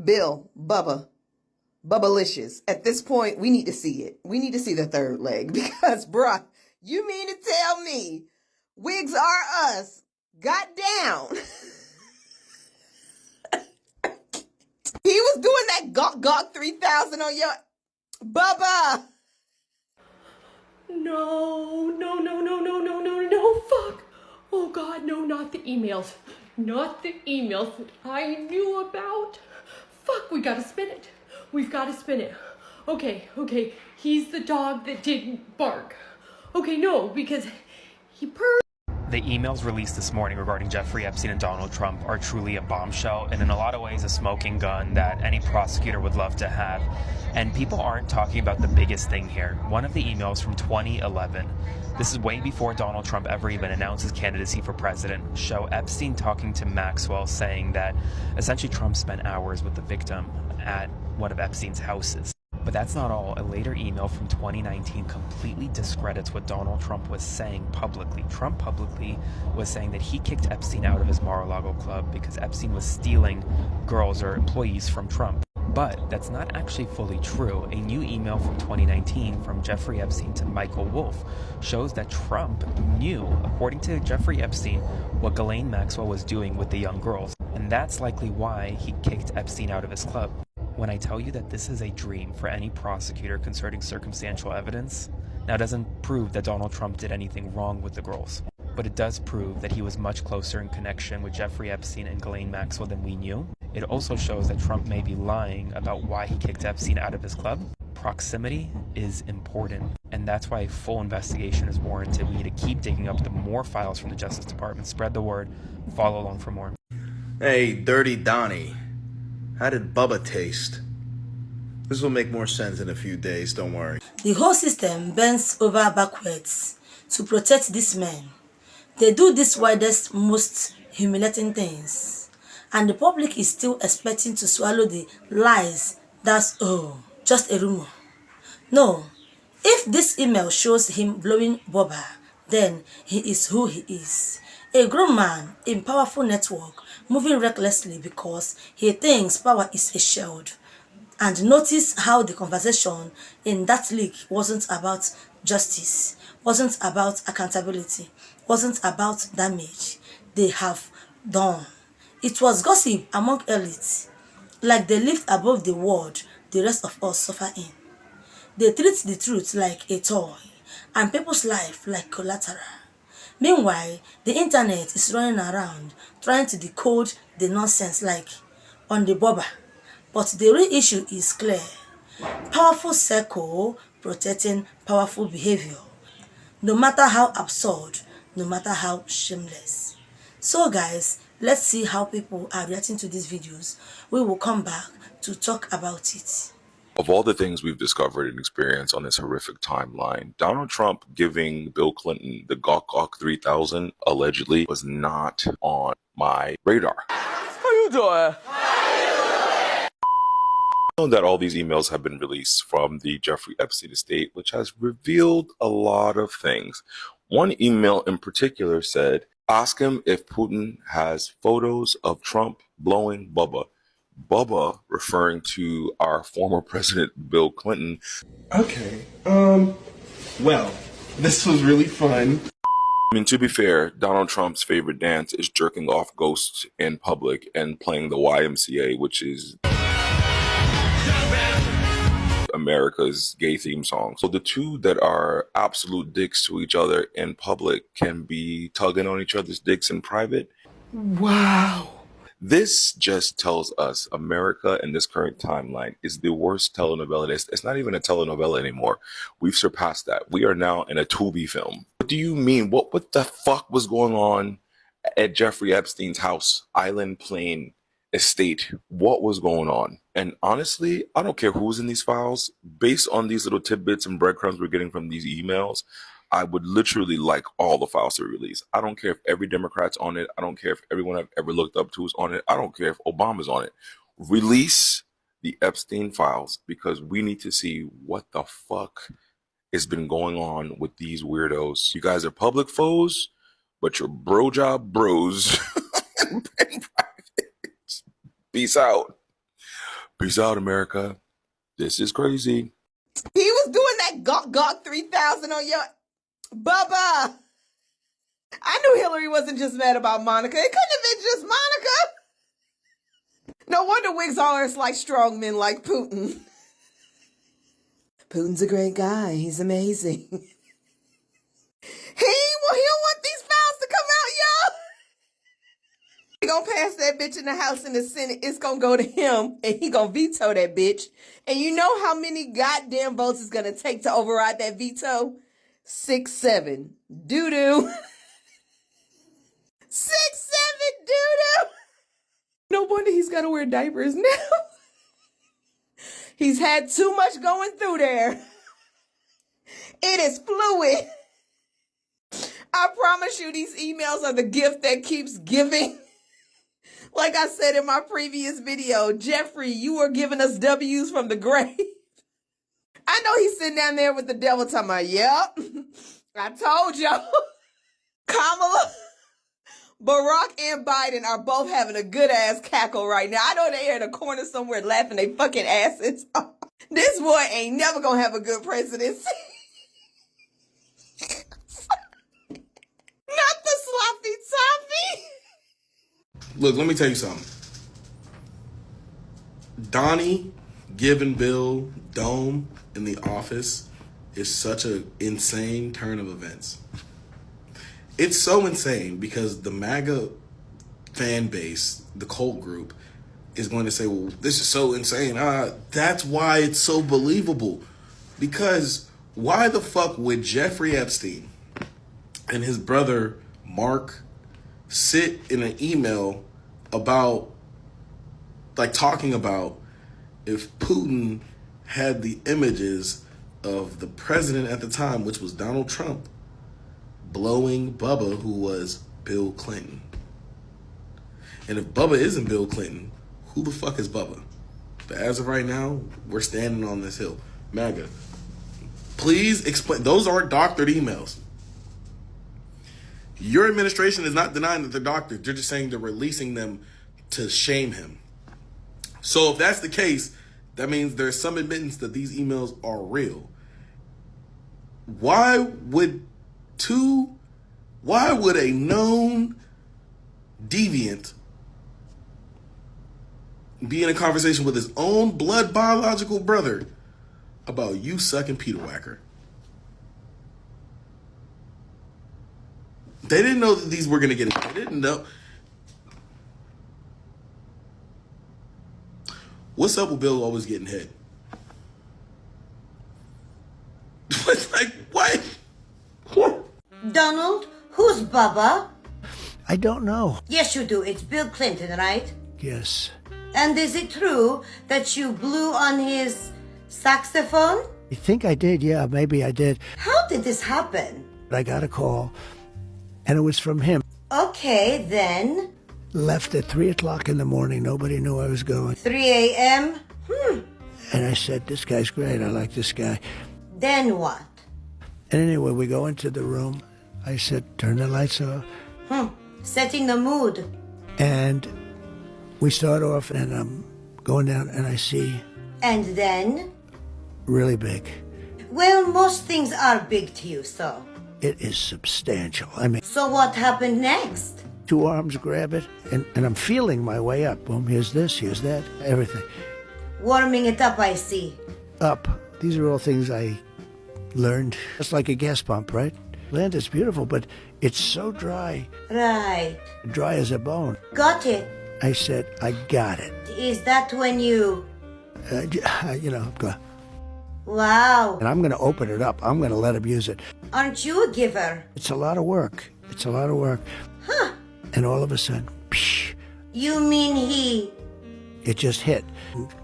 Bill, Bubbalicious. At this point, we need to see it. We need to see the third leg because, bruh, you mean to tell me Wigs Are Us got down? He was doing that Gawk 3000 on your Bubba. No, fuck. Oh God, no, not the emails. Not the emails that I knew about. Fuck, we gotta spin it. We've gotta spin it. Okay, he's the dog that didn't bark. Okay, no, because he purred. The emails released this morning regarding Jeffrey Epstein and Donald Trump are truly a bombshell and in a lot of ways a smoking gun that any prosecutor would love to have. And people aren't talking about the biggest thing here. One of the emails from 2011, this is way before Donald Trump ever even announced his candidacy for president, show Epstein talking to Maxwell saying that essentially Trump spent hours with the victim at one of Epstein's houses. But that's not all. A later email from 2019 completely discredits what Donald Trump was saying publicly. Trump publicly was saying that he kicked Epstein out of his Mar-a-Lago club because Epstein was stealing girls or employees from Trump. But that's not actually fully true. A new email from 2019 from Jeffrey Epstein to Michael Wolff shows that Trump knew, according to Jeffrey Epstein, what Ghislaine Maxwell was doing with the young girls. And that's likely why he kicked Epstein out of his club. When I tell you that this is a dream for any prosecutor concerning circumstantial evidence, now it doesn't prove that Donald Trump did anything wrong with the girls, but it does prove that he was much closer in connection with Jeffrey Epstein and Ghislaine Maxwell than we knew. It also shows that Trump may be lying about why he kicked Epstein out of his club. Proximity is important, and that's why a full investigation is warranted. We need to keep digging up the more files from the Justice Department. Spread the word. Follow along for more. Hey, Dirty Donnie. How did Bubba taste? This will make more sense in a few days, don't worry. The whole system bends over backwards to protect these men. They do these widest, most humiliating things. And the public is still expecting to swallow the lies. That's just a rumor. No, if this email shows him blowing Bubba, then he is who he is. A grown man in powerful network moving recklessly because he thinks power is a shield. And notice how the conversation in that leak wasn't about justice, wasn't about accountability, wasn't about damage they have done. It was gossip among elites, like they lived above the world the rest of us suffer in. They treat the truth like a toy and people's life like collateral. Meanwhile, the internet is running around trying to decode the nonsense like on the Bubba. But the real issue is clear. Powerful circle protecting powerful behavior. No matter how absurd, no matter how shameless. So guys, let's see how people are reacting to these videos. We will come back to talk about it. Of all the things we've discovered and experienced on this horrific timeline, Donald Trump giving Bill Clinton the Gawk 3000 allegedly was not on my radar. How you doing? I know that all these emails have been released from the Jeffrey Epstein estate, which has revealed a lot of things. One email in particular said, ask him if Putin has photos of Trump blowing Bubba. Bubba referring to our former president, Bill Clinton. Okay, well, this was really fun. I mean, to be fair, Donald Trump's favorite dance is jerking off ghosts in public and playing the YMCA, which is America's gay theme song. So the two that are absolute dicks to each other in public can be tugging on each other's dicks in private. Wow. This just tells us America in this current timeline is the worst telenovela. It's not even a telenovela anymore. We've surpassed that. We are now in a Tubi film. What do you mean? What the fuck was going on at Jeffrey Epstein's house, Island Plain estate? What was going on? And honestly, I don't care who's in these files. Based on these little tidbits and breadcrumbs we're getting from these emails, I would literally like all the files to release. I don't care if every Democrat's on it. I don't care if everyone I've ever looked up to is on it. I don't care if Obama's on it. Release the Epstein files because we need to see what the fuck has been going on with these weirdos. You guys are public foes, but you're bro job bros. Peace out. Peace out, America. This is crazy. He was doing that Gawk 3000 on your... Bubba! I knew Hillary wasn't just mad about Monica. It couldn't have been just Monica. No wonder wigs aren't like strong men like Putin. Putin's a great guy. He's amazing. He don't want these files to come out, y'all. He gonna pass that bitch in the House and the Senate. It's gonna go to him, and he gonna veto that bitch. And you know how many goddamn votes it's gonna take to override that veto? 6-7. Doo-doo. 6-7 doo-doo. No wonder he's gotta wear diapers now. He's had too much going through there. It is fluid. I promise you these emails are the gift that keeps giving. Like I said in my previous video, Jeffrey, you are giving us W's from the grave. I know he's sitting down there with the devil talking about, yep, I told y'all. Kamala, Barack, and Biden are both having a good-ass cackle right now. I know they're in a corner somewhere laughing their fucking asses off. This boy ain't never gonna have a good presidency. Not the sloppy toffee. Look, let me tell you something. Donnie giving Bill Dome in the office is such an insane turn of events. It's so insane because the MAGA fan base, the cult group, is going to say, well, this is so insane. That's why it's so believable. Because why the fuck would Jeffrey Epstein and his brother Mark sit in an email about, like, talking about if Putin had the images of the president at the time, which was Donald Trump, blowing Bubba, who was Bill Clinton. And if Bubba isn't Bill Clinton, who the fuck is Bubba? But as of right now, we're standing on this hill. MAGA, please explain. Those aren't doctored emails. Your administration is not denying that they're doctored. They're just saying they're releasing them to shame him. So if that's the case, that means there's some admittance that these emails are real. Why would a known deviant be in a conversation with his own blood biological brother about you sucking Peter Wacker? They didn't know that these were going to get it. They didn't know. What's up with Bill always getting hit? Like, what? Donald, who's Bubba? I don't know. Yes, you do. It's Bill Clinton, right? Yes. And is it true that you blew on his saxophone? I think I did, yeah, maybe I did. How did this happen? I got a call, and it was from him. Okay, then. Left at 3 o'clock in the morning. Nobody knew I was going. 3 a.m.? And I said, this guy's great. I like this guy. Then what? And anyway, we go into the room. I said, turn the lights off. Setting the mood. And we start off, and I'm going down, and I see And then? really big. Well, most things are big to you, so. It is substantial. I mean, So what happened next? 2 arms grab it, and I'm feeling my way up. Boom, here's this, here's that, everything. Warming it up, I see. Up. These are all things I learned. It's like a gas pump, right? Land is beautiful, but it's so dry. Right. Dry as a bone. Got it. I said, I got it. Is that when you... Go. Wow. And I'm going to open it up. I'm going to let him use it. Aren't you a giver? It's a lot of work. It's a lot of work. Huh. And all of a sudden, psh, You mean he... it just hit.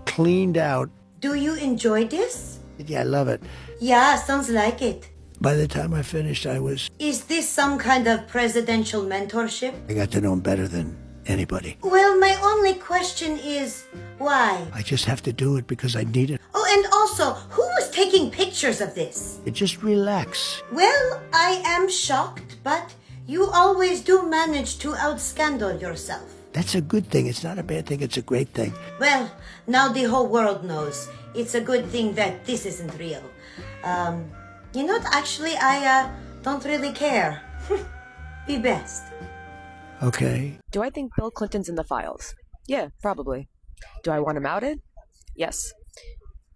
Cleaned out. Do you enjoy this? Yeah, I love it. Yeah, sounds like it. By the time I finished, I Is this some kind of presidential mentorship? got to know him better than anybody. Well, my only question is, why? I just have to do it because I need it. Oh, and also, who was taking pictures of this? Just relax. Well, I am shocked, but you always do manage to outscandal yourself. That's a good thing. It's not a bad thing. It's a great thing. Well, now the whole world knows. It's a good thing that this isn't real. You know what? Actually, I don't really care. Be best. Okay. Do I think Bill Clinton's in the files? Yeah, probably. Do I want him outed? Yes.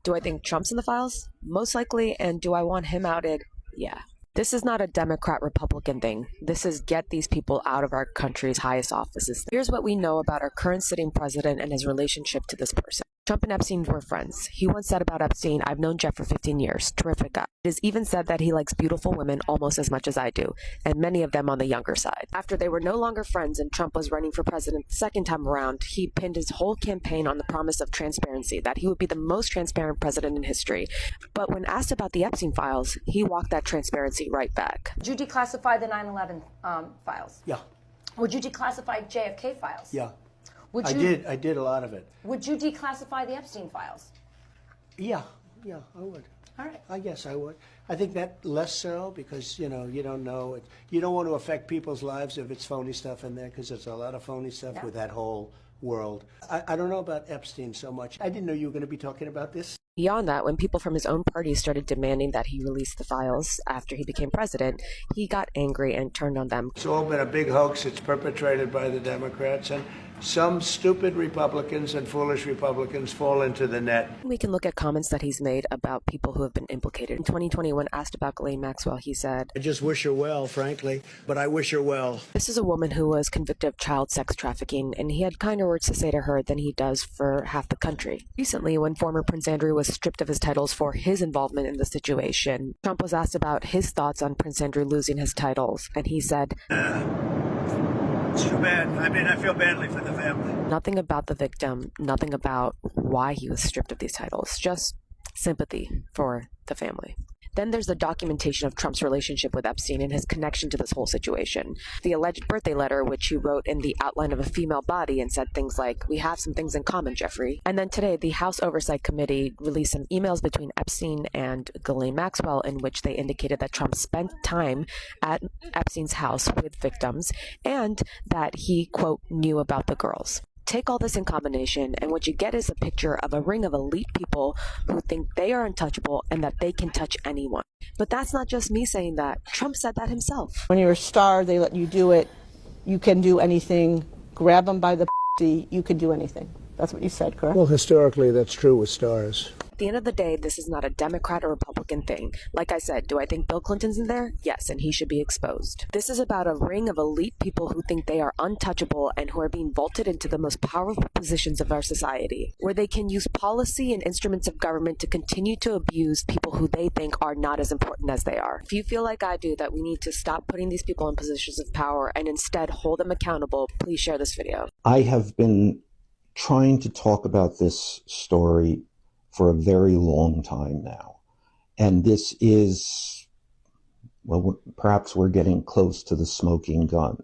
Do I think Trump's in the files? Most likely. And do I want him outed? Yeah. This is not a Democrat-Republican thing. This is get these people out of our country's highest offices. Here's what we know about our current sitting president and his relationship to this person. Trump and Epstein were friends. He once said about Epstein, "I've known Jeff for 15 years. Terrific guy." It is even said that he likes beautiful women almost as much as I do, and many of them on the younger side. After they were no longer friends and Trump was running for president the second time around, he pinned his whole campaign on the promise of transparency, that he would be the most transparent president in history. But when asked about the Epstein files, he walked that transparency right back. Would you declassify the 9/11 files? Yeah. Would you declassify JFK files? Yeah. Would you, I did a lot of it. Would you declassify the Epstein files? Yeah, I would. All right. I guess I would. I think that less so because, you don't know. You don't want to affect people's lives if it's phony stuff in there because there's a lot of phony stuff with that whole world. I don't know about Epstein so much. I didn't know you were going to be talking about this. Beyond that, when people from his own party started demanding that he release the files after he became president, he got angry and turned on them. It's all been a big hoax. It's perpetrated by the Democrats, and some stupid Republicans and foolish Republicans fall into the net. We can look at comments that he's made about people who have been implicated. In 2020, when asked about Ghislaine Maxwell, he said, I just wish her well, frankly, but I wish her well. This is a woman who was convicted of child sex trafficking, and he had kinder words to say to her than he does for half the country. Recently, when former Prince Andrew was stripped of his titles for his involvement in the situation, Trump was asked about his thoughts on Prince Andrew losing his titles, and he said, It's too bad. I feel badly for the family. Nothing about the victim, nothing about why he was stripped of these titles, just sympathy for the family. Then there's the documentation of Trump's relationship with Epstein and his connection to this whole situation. The alleged birthday letter, which he wrote in the outline of a female body and said things like, "We have some things in common, Jeffrey." And then today, the House Oversight Committee released some emails between Epstein and Ghislaine Maxwell in which they indicated that Trump spent time at Epstein's house with victims and that he, quote, knew about the girls. Take all this in combination, and what you get is a picture of a ring of elite people who think they are untouchable and that they can touch anyone. But that's not just me saying that. Trump said that himself. When you're a star, they let you do it. You can do anything. Grab them by the you can do anything. That's what you said, correct? Well, historically, that's true with stars. At the end of the day, this is not a Democrat or Republican thing. Like I said, do I think Bill Clinton's in there? Yes, and he should be exposed. This is about a ring of elite people who think they are untouchable and who are being vaulted into the most powerful positions of our society, where they can use policy and instruments of government to continue to abuse people who they think are not as important as they are. If you feel like I do that we need to stop putting these people in positions of power and instead hold them accountable, please share this video. I have been trying to talk about this story for a very long time now. And this is, well, perhaps we're getting close to the smoking gun.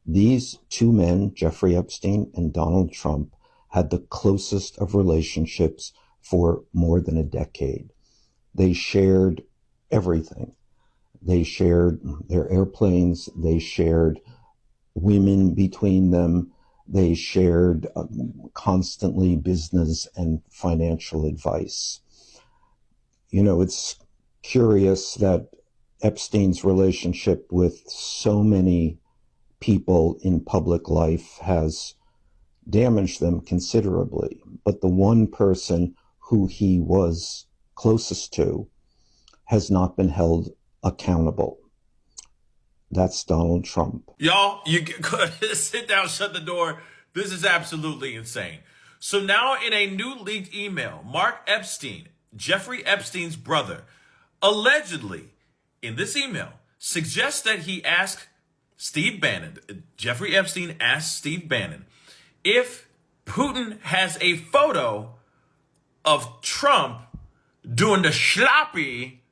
These two men, Jeffrey Epstein and Donald Trump, had the closest of relationships for more than a decade. They shared everything. They shared their airplanes. They shared women between them. They shared constantly business and financial advice. It's curious that Epstein's relationship with so many people in public life has damaged them considerably. But the one person who he was closest to has not been held accountable. That's Donald Trump. Y'all, you sit down, shut the door. This is absolutely insane. So now in a new leaked email, Mark Epstein, Jeffrey Epstein's brother, allegedly in this email suggests that he asked Steve Bannon, Jeffrey Epstein asked Steve Bannon, if Putin has a photo of Trump doing the sloppy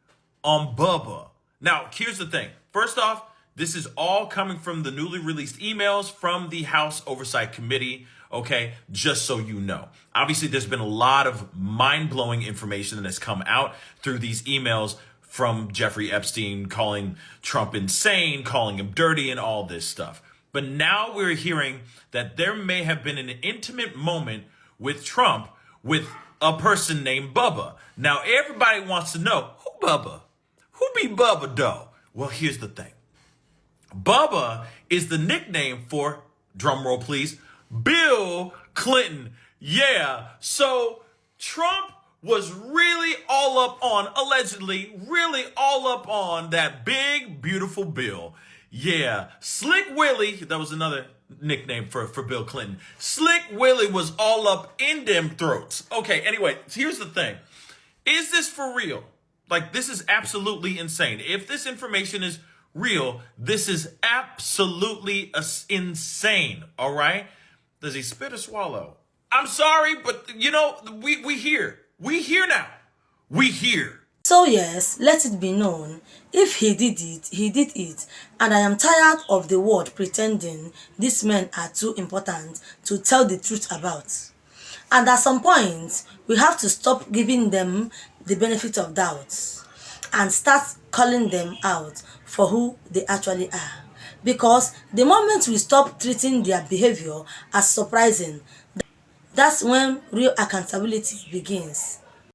on Bubba. Now, here's the thing. First off, this is all coming from the newly released emails from the House Oversight Committee, okay? Just so you know. Obviously, there's been a lot of mind-blowing information that has come out through these emails from Jeffrey Epstein calling Trump insane, calling him dirty, and all this stuff. But now we're hearing that there may have been an intimate moment with Trump with a person named Bubba. Now everybody wants to know, who Bubba? Who be Bubba though? Well, here's the thing. Bubba is the nickname for, drum roll please, Bill Clinton. Yeah, so Trump was really all up on, allegedly, really all up on that big, beautiful Bill. Yeah, Slick Willie, that was another nickname for Bill Clinton. Slick Willie was all up in them throats. Okay, anyway, here's the thing. Is this for real? Like, this is absolutely insane. If this information is real, this is absolutely insane, all right? Does he spit or swallow? I'm sorry, but, you know, we hear. We hear now. We hear. So yes, let it be known, if he did it, he did it, and I am tired of the world pretending these men are too important to tell the truth about. And at some point, we have to stop giving them the benefit of doubt and start calling them out for who they actually are. Because the moment we stop treating their behavior as surprising, that's when real accountability begins.